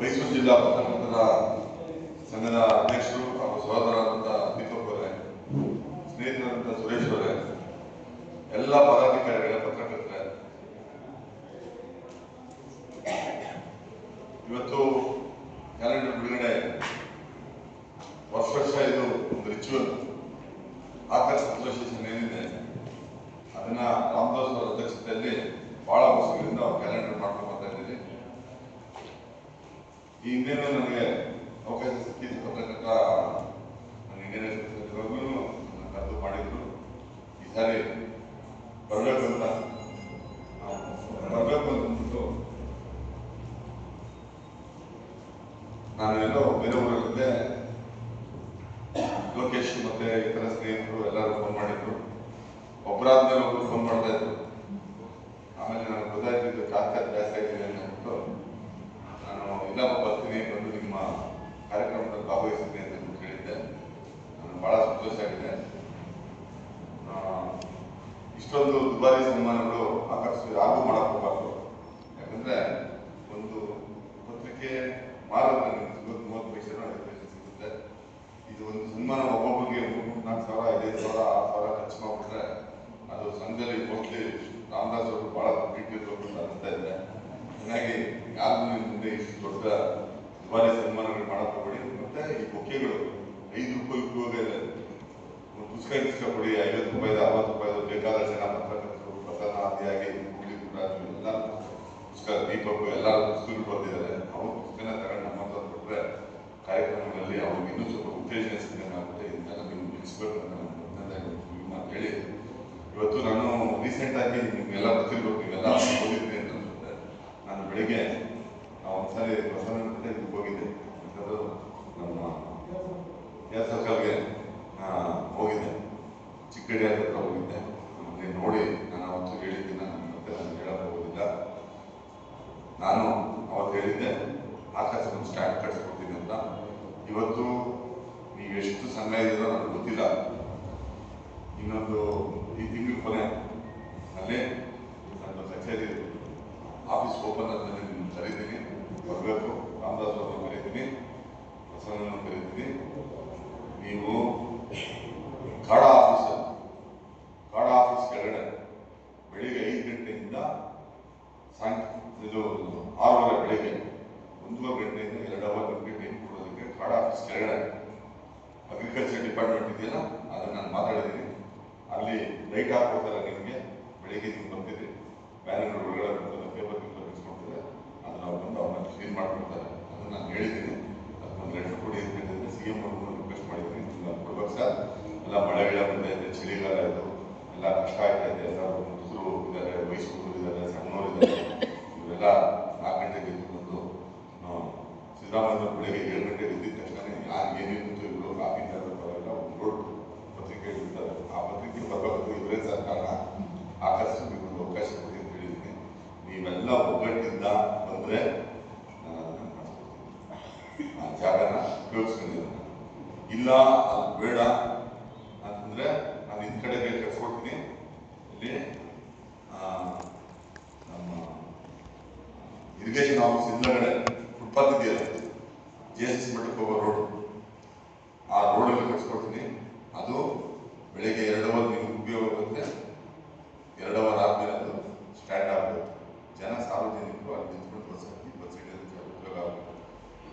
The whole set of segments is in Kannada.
ಮೈಸೂರು ಜಿಲ್ಲಾ ಪತ್ರಕರ್ತರ ಸಂಘದ ಅಧ್ಯಕ್ಷರು ಹಾಗೂ ಸಹೋದರರಾದಂಥ ದೀಪಕ್ ಅವರೇ, ಸ್ನೇಹಿತರಾದಂಥ ಸುರೇಶ್ ಅವರೇ, ಎಲ್ಲ ಪದಾಧಿಕಾರಿಗಳ ಪತ್ರಕರ್ತರೆ, ಇವತ್ತು ಕ್ಯಾಲೆಂಡರ್ ಬಿಡುಗಡೆ ವರ್ಷ ಇದು ಒಂದು ರಿಚುವಲ್ ಆಕರ್ಷ್ ಅಸೋಸಿಯೇಷನ್ ಏನಿದೆ ಅದನ್ನ ರಾಮದಾಸ್ ಅವರ ಅಧ್ಯಕ್ಷತೆಯಲ್ಲಿ ಬಹಳ ವರ್ಷಗಳಿಂದ ಅವ್ರು ಕ್ಯಾಲೆಂಡರ್ ಮಾಡ್ಕೊಂಡು ಬರ್ತಾ ಇದ್ದೀವಿ. ಈ ಹಿಂದೇನು ನನಗೆ ಅವಕಾಶ ಸಿಕ್ಕಿದ್ದು ಪತ್ರಕರ್ತ ಇಂಡಿಯನ್ ಕರೆದು ಮಾಡಿದ್ರು. ಈ ಸಾರಿ ಬರಬೇಕು ಅಂದ್ಬಿಟ್ಟು ನಾನು ಎಲ್ಲೋ ಬೇರೆ ಊರಲ್ಲಿದ್ದೆ. ಲೋಕೇಶ್ ಮತ್ತೆ ಇತರ ಸ್ನೇಹಿತರು ಎಲ್ಲರೂ ಫೋನ್ ಮಾಡಿದ್ರು. ಒಬ್ಬರಾದ್ಮೇಲೆ ಒಬ್ರು ಫೋನ್ ಮಾಡ್ತಾ ಇದ್ರು. ಆಮೇಲೆ ನನಗೆ ಗೊತ್ತಾಯ್ತಿದ್ದು ತಾತ್ಕಾಲ ಜಾಸ್ತಿ ಆಗಿದೆ ಅಂದ್ಬಿಟ್ಟು ನಾನು ಇಲ್ಲಪ್ಪ ಬರ್ತೀನಿ, ಬಂದು ನಿಮ್ಮ ಕಾರ್ಯಕ್ರಮದಲ್ಲಿ ಭಾಗವಹಿಸ್ತೀನಿ ಅಂತ ಹೇಳಿದ್ದೆ. ನನಗೆ ಬಹಳ ಸಂತೋಷ ಆಗಿದೆ. ಇಷ್ಟೊಂದು ದುಬಾರಿ ಸನ್ಮಾನಗಳು ಯಾರಿಗೂ ಮಾಡಕ್ ಹೋಗ್ಬಾರ್ದು. ಯಾಕಂದ್ರೆ ಒಂದು ಪತ್ರಿಕೆ ಮಾರೋದ್ರೆ 30 ಪೈಸೆ 50 ಪೈಸೆ ಸಿಗುತ್ತೆ. ಇದು ಒಂದು ಸನ್ಮಾನ ಒಬ್ಬೊಬ್ಬರಿಗೆ 3,000, 4,000, 5,000, 6,000 ಖರ್ಚು ಮಾಡ್ಬಿಟ್ರೆ ಅದು ಸಂಘದಲ್ಲಿ ಮೋಸ್ಟ್ಲಿ ರಾಮದಾಸ್ ಅವರು ಬಹಳ ದುಡ್ಡಿಟ್ಟಿರ್ಬೇಕು ಅಂತ ಅನಿಸ್ತಾ ಇದೆ. ಹಾಗಾಗಿ ಯಾರಿಗೂ ಮುಂದೆ ಇಷ್ಟು ದೊಡ್ಡ ದುಬಾರಿ ಸನ್ಮಾನಗಳು ಮಾಡಕ್ ಹೋಗ್ಬೇಡಿ. ಮತ್ತೆ ಈ ಬೊಕ್ಕೆಗಳು 5 ರೂಪಾಯಿ ಉಪಯೋಗ ಇದೆ. ಪುಸ್ತಕ ಕೊಡಿ, 50 ರೂಪಾಯಿ 60 ರೂಪಾಯಿ ಬೇಕಾದ ಜನ ಪತ್ರಕರ್ತರು ಪ್ರಧಾನಾದಿಯಾಗಿ ರಾಜು ಎಲ್ಲ ಪುಸ್ತಕ, ದೀಪಕ್ ಎಲ್ಲರೂ ಪುಸ್ತಕಗಳು ಬರ್ತಿದ್ದಾರೆ. ಅವ್ರ ಪುಸ್ತಕನ ತಗೊಂಡು ನಮ್ಮ ಹತ್ರ ಕೊಟ್ಟರೆ ಕಾರ್ಯಕ್ರಮಗಳಲ್ಲಿ ಅವ್ರಿಗೆ ಇನ್ನೂ ಸ್ವಲ್ಪ ಉತ್ತೇಜನ ಸಿದ್ಧಂಗೆ ಆಗುತ್ತೆ. ಇದನ್ನೆಲ್ಲ ನೀವು ನಿಲ್ಲಿಸ್ಬೇಕು ಅಂತ ನಾನು ಹೇಳಿ, ಇವತ್ತು ನಾನು ರೀಸೆಂಟ್ ಆಗಿ ನಿಮ್ಗೆಲ್ಲ ಗೊತ್ತಿರ್ಬೇಕು, ನೀವೆಲ್ಲ ಓದಿದ್ರಿ ಅಂತ ಅನ್ಸುತ್ತೆ. ನಾನು ಬೆಳಿಗ್ಗೆ ಒಂದ್ಸರಿ ಪ್ರಸನ್ನ ಇದಕ್ಕೆ ಹೋಗಿದ್ದೆ. ನಮ್ಮ ಏರ್ ಸರ್ಕಲ್ಗೆ ಹೋಗಿದ್ದೆ, ಚಿಕ್ಕಡಿ ಹತ್ರ ಹೋಗಿದ್ದೆ. ಅಲ್ಲಿ ನೋಡಿ ನಾನು ಅವತ್ತು ಹೇಳಿದ್ದೀನಿ, ಮತ್ತೆ ನಾನು ಹೇಳಕ್ ಹೋಗೋದಿಲ್ಲ. ನಾನು ಅವತ್ತು ಹೇಳಿದ್ದೆ ಆಕಾಶ ಒಂದು ಸ್ಟ್ಯಾಂಡ್ ಕಟ್ಸ್ಕೊಡ್ತೀನಿ ಅಂತ. ಇವತ್ತು ನೀವು ಎಷ್ಟು ಸಂಘ ಇದೆಯೋ ನನಗೆ ಗೊತ್ತಿಲ್ಲ. ಇನ್ನೊಂದು ಈ ತಿಂಗಳ ಕೊನೆ ಅಲ್ಲಿ ನನ್ನ ಕಚೇರಿ ಆಫೀಸ್ ಓಪನ್ ಆದ್ಮೇಲೆ ನಿಮ್ಗೆ ಕರೀತೀನಿ, ಬರಬೇಕು. ರಾಮದಾಸ್ ಅವ್ರನ್ನ ಕರೀತೀನಿ, ಪ್ರಸನ್ನನ್ನು ಕರೀತೀನಿ. ನೀವು ಕಾಡ ಆಫೀಸ್ ಕೆಳಗಡೆ ಬೆಳಿಗ್ಗೆ 5 ಗಂಟೆಯಿಂದ ಇದು 6:30 ಬೆಳಿಗ್ಗೆ 1:30 ಗಂಟೆಯಿಂದ 2 ಅವರ್ ನಿಮಗೆ ಟೈಮ್ ಕೊಡೋದಕ್ಕೆ ಕಾಡ ಆಫೀಸ್ ಕೆಳಗಡೆ ಅಗ್ರಿಕಲ್ಚರ್ ಡಿಪಾರ್ಟ್ಮೆಂಟ್ ಇದೆಯಲ್ಲ, ಅದನ್ನು ನಾನು ಮಾತಾಡಿದ್ದೀನಿ. ಅಲ್ಲಿ ಲೈಟ್ ಹಾಕ್ಕೊಡ್ತಾರೆ ನಿಮಗೆ. ಬೆಳಿಗ್ಗೆ ನೀವು ಬಂದಿದ್ರಿ, ಬ್ಯಾನರ್ ಒಳಗಡೆ ಬರ್ತದೆ, ಪೇಪರ್ ಇಸ್ಕೊಡ್ತಾರೆ, ಅದನ್ನ ಅವ್ರು ಬಂದು ಅವ್ರನ್ನ ಕ್ಲೀನ್ ಮಾಡ್ಕೊಡ್ತಾರೆ. ಅದನ್ನು ನಾನು ಹೇಳಿದ್ದೀನಿ. ಅದಕ್ಕೊಂದು ಲೆಟರ್ ಕೊಡಿ ಅಂತ ಹೇಳಿದ್ರೆ CM ಅವ್ರಿಗೂ ರಿಕ್ವೆಸ್ಟ್ ಮಾಡಿದ್ದೀನಿ. ನೀವು ಕೊಡ್ಬೇಕು ಸರ್. ಎಲ್ಲ ಮಳೆ ಬರ್ತಾ ಇದೆ, ಚಳಿಗಾಲ ಇದು, ಎಲ್ಲ ಕಷ್ಟ ಆಗ್ತಾ ಇದೆ. ಎಲ್ಲರೂ ಮುದುಕರು ಇದ್ದಾರೆ, ವಯಸ್ಸು ಇದ್ದಾರೆ, ಸಣ್ಣವರು ಇದ್ದಾರೆ. ಇವರೆಲ್ಲ 4 ಗಂಟೆಗೆ ಎದ್ದು ಬಂದು ಸಿದ್ದರಾಮಯ್ಯ ಬೆಳಿಗ್ಗೆ 7 ಗಂಟೆಗೆ ಎದ್ದಿದ ತಕ್ಷಣ ಯಾರು ಏನಿತ್ತು ಇವರು ಕಾಫಿ ತರಬೇಕಾರೆಲ್ಲ ಒಂದು ದೊಡ್ಡ ಪತ್ರಿಕೆ ಇರ್ತಾರೆ. ಆ ಪತ್ರಿಕೆ ಬರಬೇಕು, ಇವರೇ ಸರ್ಕಾರ ಆಕರ್ಷಿಸಿ ಒಂದು ಅವಕಾಶ ಕೊಡಿ ಅಂತ ಹೇಳಿದ್ದೀನಿ. ನೀವೆಲ್ಲ ಒಗ್ಗಟ್ಟಿಂದ ಬಂದರೆ ಆ ಜಾಗನ ಉಪಯೋಗಿಸ್ಕೊಂಡಿದ್ದೀನಿ. ಇಲ್ಲ ಅದು ಬೇಡ ಅಂತಂದ್ರೆ ನಾನು ಇಂಥ ಕಡೆಗೆ ಕಟ್ಸ್ಕೊಡ್ತೀನಿ. ಇಲ್ಲಿ ನಮ್ಮ ಇರಿಗೇಷನ್ ಆಫೀಸ್ ಹಿಂದಗಡೆ ಫುಟ್ಪಾತ್ ಇದೆಯಲ್ಲ, JSS ಮಠಕ್ಕೆ ಹೋಗೋ ರೋಡ್, ಆ ರೋಡಲ್ಲಿ ಕಟ್ಸ್ಕೊಡ್ತೀನಿ. ಅದು ಬೆಳಿಗ್ಗೆ 2 ಅವರ್ ನಿಮ್ಗೆ ಉಪಯೋಗ ಬರುತ್ತೆ. 2 ಅವರ್ ಆದ್ಮೇಲೆ ಅದು ಸ್ಟ್ಯಾಂಡ್ ಆಗಬೇಕು. ಜನ ಸಾರ್ವಜನಿಕರು ಅಲ್ಲಿ ನಿಂತ್ಕೊಂಡು ಬಸ್ ಉಪಯೋಗ ಆಗಬೇಕು.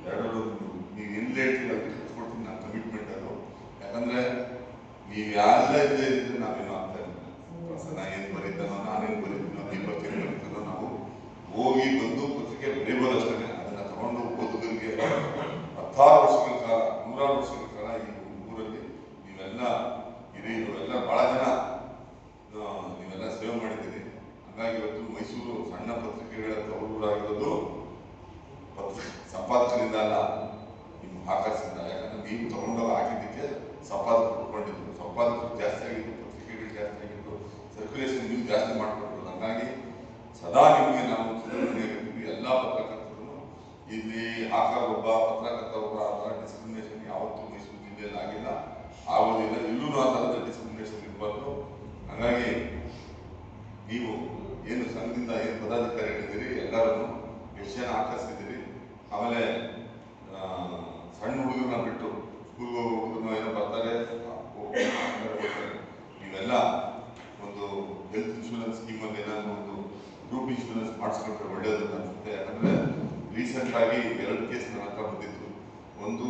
2 ಅವರ್ ನೀವು ಏನು ಲೇಟ್ ಅಲ್ಲಿ ಕಟ್ಸ್ಕೊಡ್ತೀನಿ, ನನ್ನ ಕಮಿಟ್ಮೆಂಟ್ ಅದು. ಯಾಕಂದ್ರೆ ನೀವು ಯಾರೆಲ್ಲ ಇದ್ದೇ ಇದ್ರೆ ನಾವೇನು ಆಗ್ತಾ ಇಲ್ಲ. ಪ್ರಸನ್ನ ಏನು ಬರೀತಾನೋ, ನಾನೇನು ಬರೀತೀನೋ, ದೀಪಕ್ ಏನು ಬರೀತಾನೋ, ನಾವು ಹೋಗಿ ಬಂದು ಪತ್ರಿಕೆ ಬರೀಬೋದಷ್ಟೇ. ಅದನ್ನ ತಗೊಂಡು ಓದುಗರಿಗೆ 16 ವರ್ಷಗಳ ಕಾಲ 100 ವರ್ಷಗಳ ಕಾಲ ಈ ಊರಲ್ಲಿ ನೀವೆಲ್ಲ ಹಿರಿಯರು ಎಲ್ಲ ಬಹಳ ಜನ ನೀವೆಲ್ಲ ಸೇವೆ ಮಾಡಿದ್ದೀರಿ. ಹಾಗಾಗಿ ಇವತ್ತು ಮೈಸೂರು ಸಣ್ಣ ಪತ್ರಿಕೆಗಳ ತವರೂರಾಗಿರೋದು ಸಂಪಾದಕರಿಂದ ಅಲ್ಲ, ನಿಮ್ಮ ಆಕರ್ಷಿಂದ. ಯಾಕಂದ್ರೆ ನೀವು ತಗೊಂಡೋಗಿ ಹಾಕಿದ್ದಕ್ಕೆ ಸಂಪಾದಕರು ಕೊಟ್ಕೊಂಡಿದ್ರು. ಸಂಪಾದಕರು ಜಾಸ್ತಿ ಆಗಿತ್ತು, ಪತ್ರಿಕೆಗಳು ಜಾಸ್ತಿ ಆಗಿತ್ತು, ಸರ್ಕ್ಯುಲೇಷನ್ ನೀವು ಜಾಸ್ತಿ ಮಾಡಿಕೊಟ್ರು. ಹಾಗಾಗಿ ಸದಾ ನಿಮಗೆ ನಾವು ಸುಧಾರಣೆಯಾಗಿರ್ತೀವಿ. ಎಲ್ಲ ಪತ್ರಕರ್ತರು ಇಲ್ಲಿ ಒಬ್ಬ ಪತ್ರಕರ್ತ ಒಬ್ಬ ಆ ಥರ ಡಿಸ್ಕ್ರಿಮಿನೇಷನ್ ಯಾವತ್ತೂ ಮೈಸೂರು ಜಿಲ್ಲೆಯಲ್ಲಿ ಆಗಿಲ್ಲ, ಆಗೋದಿಲ್ಲ. ಇಲ್ಲೂ ಆ ಥರದ ಡಿಸ್ಕ್ರಿಮಿನೇಷನ್ ಇರಬಾರ್ದು. ಹಾಗಾಗಿ ನೀವು ಏನು ಸಂಘದಿಂದ ಏನು ಪದಾಧಿಕಾರಿಗಳಿದ್ದೀರಿ ಎಲ್ಲರನ್ನು ಎಷ್ಟು ಜನ ಆಕರ್ಷಿಸಿದ್ದೀರಿ, ಆಮೇಲೆ ಸಣ್ಣ ಹುಡುಗರನ್ನ ಬಿಟ್ಟು ಸ್ಕೂಲ್ಗೆ ಹೋಗೋ ಹುಡುಗರನ್ನ ಏನೋ ಬರ್ತಾರೆ ಹೋಗ್ತಾರೆ. ನೀವೆಲ್ಲ ಒಂದು ಹೆಲ್ತ್ ಇನ್ಶೂರೆನ್ಸ್ ಸ್ಕೀಮಲ್ಲಿ ಏನಾದರೂ ಒಂದು ಗ್ರೂಪ್ ಇನ್ಶೂರೆನ್ಸ್ ಮಾಡಿಸ್ಕೊಂಡ್ರೆ ಒಳ್ಳೆಯದು ಅನಿಸುತ್ತೆ. ಯಾಕಂದರೆ ರೀಸೆಂಟ್ ಆಗಿ 2 ಕೇಸ್ ನನ್ನ ಹತ್ರ ಬಂದಿತ್ತು. ಒಂದು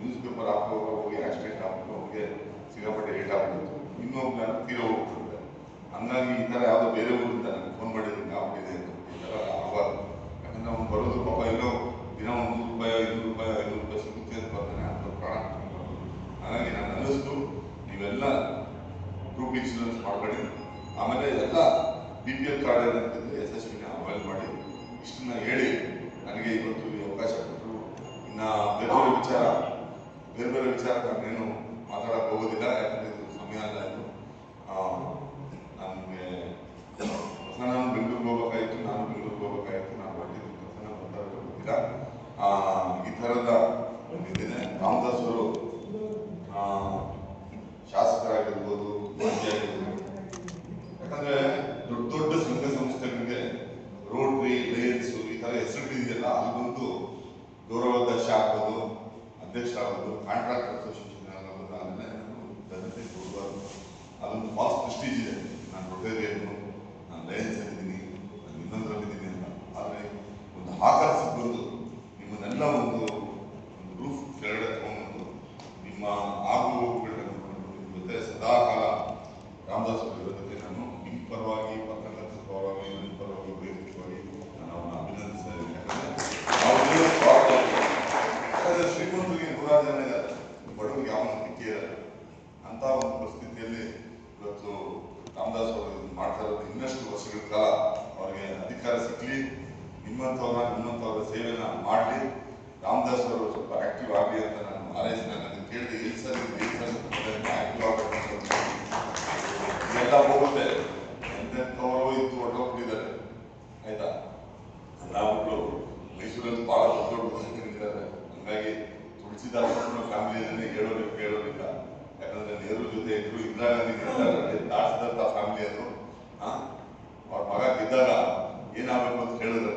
ನ್ಯೂಸ್ ಪೇಪರ್ ಹಾಕುವಾಗ ಹೋಗಿ ಆಕ್ಸಿಡೆಂಟ್ ಆಗ್ಬಿಟ್ಟು ಅವ್ರಿಗೆ ಸಿಕ್ಕಾಪಟ್ಟೆ ಏಟ್ ಆಗ್ಬಿಟ್ಟಿತ್ತು. ಇನ್ನೊಬ್ಬ ತೀರೋ ಹೋಗ್ಬಿಟ್ಟಿದೆ. ಹಂಗಾಗಿ ಈ ಥರ ಯಾವುದೋ ಬೇರೆ ಊರಿಂದ ನನಗೆ ಫೋನ್ ಮಾಡಿದ್ರು ಆಗ್ಬಿಟ್ಟಿದೆ ಅಂತ. ಈ ಥರ ಆಗಬಾರ್ದು. ಯಾಕಂದರೆ ಅವ್ನು ಬರೋದು ಪಾಪ ಎಲ್ಲೋ ದಿನ ಒಂದು ₹100, ₹500 ಸಿಗುತ್ತೆ ಅಂತ ಬರ್ತಾನೆ, ಅಂತ ಪ್ರಾಣ. ಹಾಗಾಗಿ ನಾನು ಅನ್ನಿಸ್ತು ನೀವೆಲ್ಲ ಗ್ರೂಪ್ ಇನ್ಶೂರೆನ್ಸ್ ಮಾಡ್ಕೊಳ್ಳಿ. ಆಮೇಲೆ ಎಲ್ಲ BPL ಕಾರ್ಡ್ ಏನಂತಿದ್ರೆ ಯಶಸ್ವಿನ ಅವೈಲ್ ಮಾಡಿ. ಇಷ್ಟನ್ನ ಹೇಳಿ ನನಗೆ ಇವತ್ತು ಈ ಅವಕಾಶ ಕೊಟ್ಟರು. ಇನ್ನು ಬೇರೆ ಬೇರೆ ವಿಚಾರ ನಾನೇನು ಮಾತಾಡಕ್ಕೆ ಹೋಗೋದಿಲ್ಲ. ಯಾಕಂದರೆ ಇದು ಸಮಯ ಅಲ್ಲ. ಇದು ನನಗೆ ನಾನು ಬೆಂಗಳೂರಿಗೆ ಹೋಗ್ಬೇಕಾಯಿತು, ನಾನು ಹೊರಟಿದ್ದು ಗೊತ್ತಿಲ್ಲ. ಈ ಥರದ ಇದ್ದೇನೆ. ರಾಮದಾಸ್ ಅವರು ಶಾಸಕರಾಗಿರ್ಬೋದು, ಮಾಜಿ ಆಗಿರ್ಬೋದು. ಯಾಕಂದ್ರೆ ದೊಡ್ಡ ಸಂಘ ಸಂಸ್ಥೆಗಳಿಗೆ ರೋಟ್ರಿ, ಲಯನ್ಸ್ ಈ ಥರ ಹೆಸರು ಇದೆಯಲ್ಲ, ಅಲ್ಲೊಂದು ಗೌರವಾಧ್ಯಕ್ಷ ಆಗೋದು, ಅಧ್ಯಕ್ಷ ಆಗೋದು, ಕಾಂಟ್ರಾಕ್ಟ್ ಅಸೋಸಿಯೇಷನ್ ಆಗೋದು, ಅದನ್ನೇ ಜನತೆ ಕೊಡಬಾರ್ದು. ಅದೊಂದು ಫಾಲ್ಸ್ ಪ್ರೆಸ್ಟೀಜ್ ಇದೆ. ನಾನು ರೋಟೇರಿಯನ್ನು, ನಾನು ಲಯನ್ಸ್ ಇದ್ದೀನಿ, ನಾನು ಇನ್ನೊಂದರಲ್ಲಿದ್ದೀನಿ ಅಂತ. ಆದರೆ ಒಂದು ಆಕರ್ಷಿಸಿ ಬಂದು ನಿಮ್ಮನ್ನೆಲ್ಲ ಒಂದು ರೂಫ್ ಕೆಳಗಡೆ ತಗೊಂಡ್ಬಂದು ನಿಮ್ಮ ಆಗುಗಳನ್ನು ನಿಮ್ಮ ಜೊತೆ ಸದಾಕಾಲ ರಾಮದಾಸ್ ಅವರ ಇರೋದಕ್ಕೆ ನಾನು ನಿಮ್ಮ ಪರವಾಗಿ, ಪತ್ರಕರ್ತರ ಪರವಾಗಿ, ನನ್ನ ಪರವಾಗಿ, ವೈಯಕ್ತಿಕವಾಗಿ ನಾನು ಅವನ್ನ ಅಭಿನಂದಿಸ್ತಾ ಇದ್ದೀನಿ. ಯಾಕಂದರೆ ಶ್ರೀಮಂತರಿಗೆ 100 ಜನ ಇದ್ದಾರೆ, ಬಡವರಿಗೆ ಯಾವನ ದಿಕ್ಕೇ ಇರಲ್ಲ. ಅಂತ ಒಂದು ಪರಿಸ್ಥಿತಿಯಲ್ಲಿ ಇವತ್ತು ರಾಮದಾಸ್ ಅವರು ಮಾಡ್ತಾ ಇರೋದು ಇನ್ನಷ್ಟು ವರ್ಷಗಳ ಕಾಲ ಅವರಿಗೆ ಅಧಿಕಾರ ಸಿಕ್ಕಲಿ, ನಿಮ್ಮಂಥವರ ಸೇವೆನ ಮಾಡಲಿ, ರಾಮದಾಸ್ ಅವರು ಸ್ವಲ್ಪ ಆಕ್ಟಿವ್ ಆಗಲಿ ಅಂತ ನಾನು ಹಾರೈಸಿ ನಾನು ಕೇಳಿದೆ. ಆಕ್ಟಿವ್ ಆಗಬೇಕು ಎಲ್ಲ ಹೋಗುತ್ತೆ. ಎಂತೆಂಥವರು ಇದ್ದು ಹೊರಟೋಗ್ಬಿಟ್ಟಿದ್ದಾರೆ, ಆಯ್ತಾ. ಅದಾಗ್ಬಿಟ್ಟು ಮೈಸೂರಲ್ಲಿ ಭಾಳ ದೊಡ್ಡ ಸಂಖ್ಯೆಗಳಿದ್ದಾರೆ. ಹಂಗಾಗಿ ತುಳಸಿದಾಸ್ ಫ್ಯಾಮಿಲಿಯಲ್ಲೇ ಕೇಳೋರಿಲ್ಲ. ಯಾಕಂದ್ರೆ ನೆಹರು ಜೊತೆ ಇದ್ರು, ಇಂದಿರಾ ಗಾಂಧಿ ದಾಟಿಸಿದಂಥ ಫ್ಯಾಮಿಲಿ ಅದು. ಅವ್ರ ಮಗ ಗೆದ್ದಾಗ ಏನಾಗಬೇಕು ಅಂತ ಕೇಳಿದ್ರೆ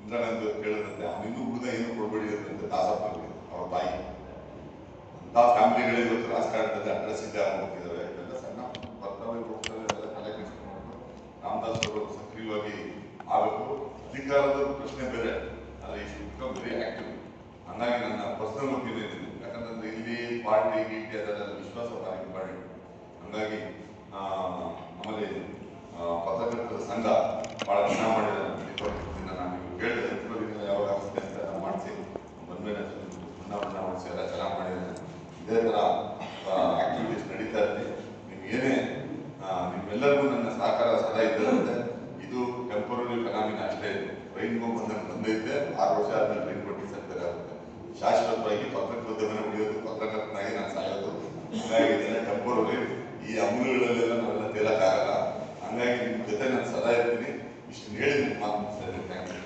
ಇಂದಿರಾ ಗಾಂಧಿ ಅವ್ರು ಕೇಳಿದಂತೆ ಅವನಿನ್ನೂ ಹುಡುಗ ಏನು ಕೊಡ್ಬೇಡಿ ಅಂತ ದಾಸಪ್ಪನಿಗೆ ಅವ್ರ ತಾಯಿ. ಅಂತ ಫ್ಯಾಮಿಲಿಗಳೇ ಇವತ್ತು ರಾಜಕಾರಣದಲ್ಲಿ ಅಡ್ರೆಸ್ ಹೋಗ್ತಿದ್ದಾರೆ. ಇವೆಲ್ಲ ಸಣ್ಣ ಬರ್ತವೆ ಹೋಗ್ತವೆ, ಎಲ್ಲ ತಲೆ ಕೆಡಿಸ್ಕೊಂಡು ರಾಮದಾಸ್ ಅವರು ಸಕ್ರಿಯವಾಗಿ ಆಗಬೇಕು. ಅಧಿಕಾರದ ಪ್ರಶ್ನೆ ಬೇರೆ, ಆದರೆ ಇಷ್ಟು ವೆರಿ ಆಕ್ಟಿವ್. ಹಂಗಾಗಿ ನನ್ನ ಪರ್ಸನಲ್ ಒಪಿನಿಯನ್ ಇದೆ. ಯಾಕಂತಂದ್ರೆ ಇಲ್ಲಿ ಪಾರ್ಟಿ ಗೀಟಿ ಅದೆಲ್ಲ ವಿಶ್ವಾಸ ಭಾಳ ಇಂಪಾರ್ಟೆಂಟ್. ಹಂಗಾಗಿ ಆಮೇಲೆ ಪತ್ರಕರ್ತರ ಸಂಘ ಭಾಳ ಚೆನ್ನಾಗಿ ಮಾಡಿದ್ದಾರೆ. ನಾನು ಕೇಳಿದೆ ಎಂಟುವರೆಗೆ ಯಾವಾಗ ಆಗುತ್ತೆ ಅಂತ ಮಾಡಿಸಿ ಬಂದ್ಮೇಲೆ ಬಣ್ಣ ಮಾಡಿಸಿ ಎಲ್ಲ ಚೆನ್ನಾಗಿ ಮಾಡಿದ್ದಾರೆ. ಇದೇ ಥರ ಆಕ್ಟಿವಿಟೀಸ್ ನಡೀತಾ ಇರ್ತೀವಿ. ನೀವು ಏನೇ ನಿಮ್ಮೆಲ್ಲರಿಗೂ ನನ್ನ ಸಹಕಾರ ಸದಾ ಇದ್ದಿರುತ್ತೆ. ಇದು ಟೆಂಪರರಿ ಫೆನಾಮಿನ ಅಷ್ಟೇ. ಇದು ಟ್ರೈನ್ಗೂ ಬಂದೈತೆ, 6 ವರ್ಷ ಆದ್ಮೇಲೆ ಟ್ರೈನ್ ಕೊಟ್ಟು ಸಕ್ಬೇಕಾಗುತ್ತೆ. ಶಾಶ್ವತವಾಗಿ ಪತ್ರಕರ್ತರನ್ನ ಉಳಿಯೋದು, ಪತ್ರಕರ್ತನಾಗಿ ನಾನು ಸಾಯೋದು. ಹಂಗಾಗಿ ಇದೆಲ್ಲ ಟೆಂಪರರಿ. ಈ ಅಮೂಲ್ಯಗಳಲ್ಲೆಲ್ಲ ನಾವೆಲ್ಲ ತೇಲಕ್ಕಾಗಲ್ಲ. ಹಂಗಾಗಿ ನಿಮ್ಮ ಜೊತೆ ನಾನು ಸದಾ ಇರ್ತೀನಿ. ಇಷ್ಟು ಹೇಳಿ ನಿಮ್ಮ ಮಾತು ಮುಗಿಸ್ತಾ ಇದ್ದೀನಿ. Thank you.